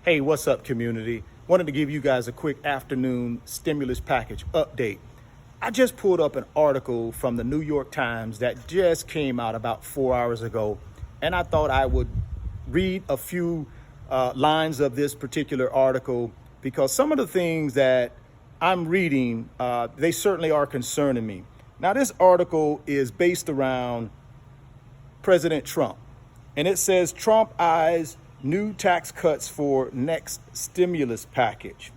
Hey, what's up, community? Wanted to give you guys a quick afternoon stimulus package update. I just pulled up an article from the New York Times that just came out about 4 hours ago, and I thought I would read a few lines of this particular article because some of the things that I'm reading, they certainly are concerning me. Now, this article is based around President Trump, and it says Trump eyes new tax cuts for next stimulus package.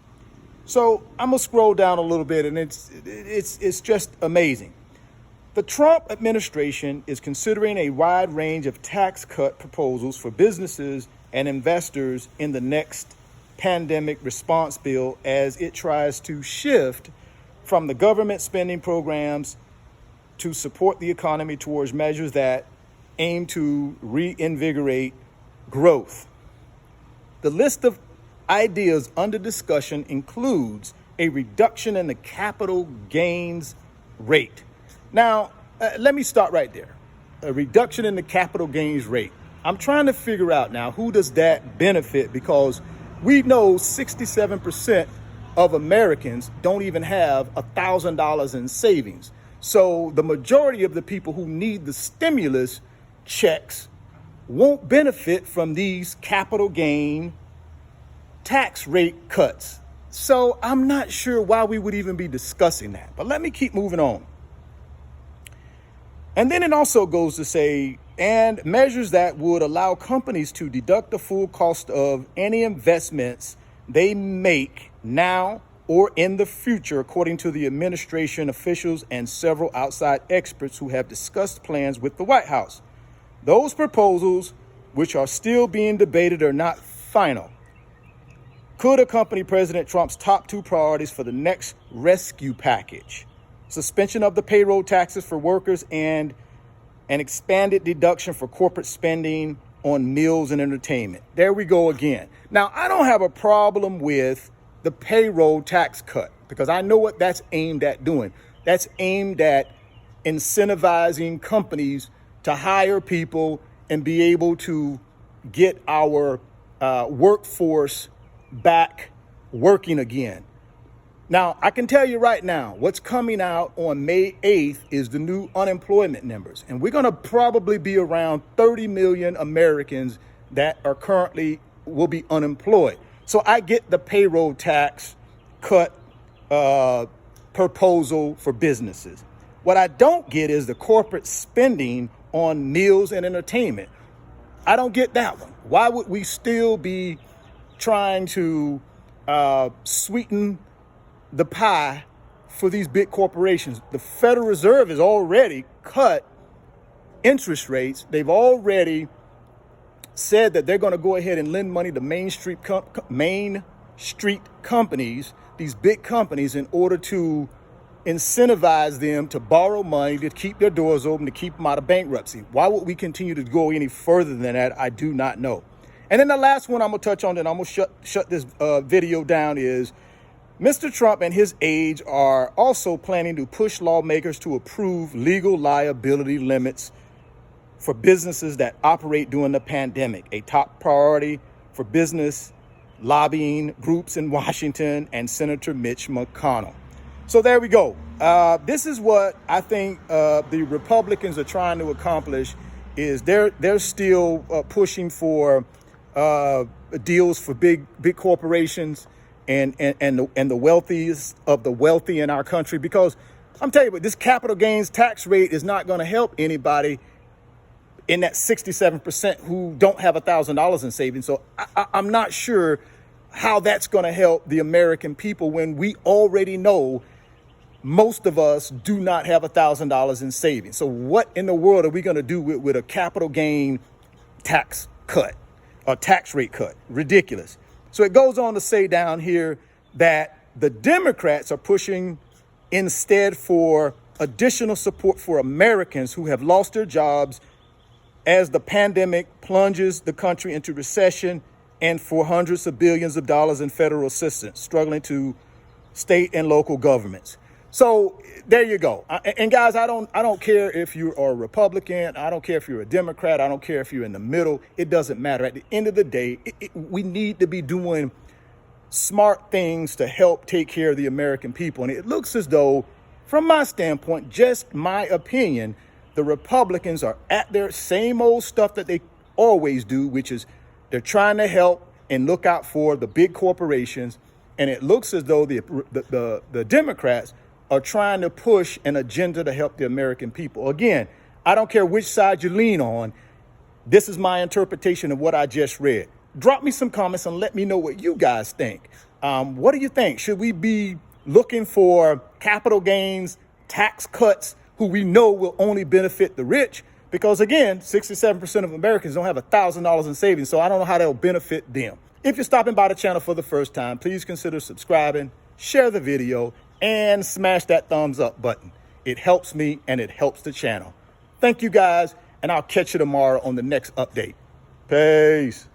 So I'm gonna scroll down a little bit, and it's just amazing. The Trump administration is considering a wide range of tax cut proposals for businesses and investors in the next pandemic response bill as it tries to shift from the government spending programs to support the economy towards measures that aim to reinvigorate growth. The list of ideas under discussion includes a reduction in the capital gains rate. Now, let me start right there. A reduction in the capital gains rate. I'm trying to figure out now, who does that benefit? Because we know 67% of Americans don't even have $1,000 in savings. So the majority of the people who need the stimulus checks won't benefit from these capital gain tax rate cuts. So I'm not sure why we would even be discussing that, but let me keep moving on. And then it also goes to say, and measures that would allow companies to deduct the full cost of any investments they make now or in the future, according to the administration officials and several outside experts who have discussed plans with the White House. Those proposals, which are still being debated, are not final. Could accompany President Trump's top two priorities for the next rescue package: suspension of the payroll taxes for workers and an expanded deduction for corporate spending on meals and entertainment. There we go again. Now, I don't have a problem with the payroll tax cut because I know what that's aimed at doing. That's aimed at incentivizing companies to hire people and be able to get our workforce back working again. Now, I can tell you right now, what's coming out on May 8th is the new unemployment numbers. And we're going to probably be around 30 million Americans that are currently will be unemployed. So I get the payroll tax cut proposal for businesses. What I don't get is the corporate spending on meals and entertainment. I don't get that one. Why would we still be trying to sweeten the pie for these big corporations? The Federal Reserve has already cut interest rates. They've already said that they're going to go ahead and lend money to Main Street companies, these big companies, in order to incentivize them to borrow money, to keep their doors open, to keep them out of bankruptcy. Why would we continue to go any further than that? I do not know. And then the last one I'm going to touch on, then I'm going to shut this video down, is Mr. Trump and his aides are also planning to push lawmakers to approve legal liability limits for businesses that operate during the pandemic, a top priority for business lobbying groups in Washington and Senator Mitch McConnell. So there we go. This is what I think the Republicans are trying to accomplish. Is they're still pushing for deals for big corporations and the wealthiest of the wealthy in our country, because I'm telling you what, this capital gains tax rate is not going to help anybody in that 67% who don't have $1,000 in savings. So I'm not sure how that's going to help the American people when we already know most of us do not have $1,000 in savings. So what in the world are we going to do with a capital gain tax cut or tax rate cut? Ridiculous. So it goes on to say down here that the Democrats are pushing instead for additional support for Americans who have lost their jobs as the pandemic plunges the country into recession, and for hundreds of billions of dollars in federal assistance struggling to state and local governments. So there you go. And guys, I don't care if you are a Republican. I don't care if you're a Democrat. I don't care if you're in the middle. It doesn't matter. At the end of the day, we need to be doing smart things to help take care of the American people. And it looks as though, from my standpoint, just my opinion, the Republicans are at their same old stuff that they always do, which is they're trying to help and look out for the big corporations. And it looks as though the Democrats are trying to push an agenda to help the American people. Again, I don't care which side you lean on. This is my interpretation of what I just read. Drop me some comments and let me know what you guys think. What do you think? Should we be looking for capital gains, tax cuts, who we know will only benefit the rich? Because again, 67% of Americans don't have $1,000 in savings, so I don't know how that'll benefit them. If you're stopping by the channel for the first time, please consider subscribing, share the video, and smash that thumbs up button. It helps me and it helps the channel. Thank you guys, and I'll catch you tomorrow on the next update. Peace.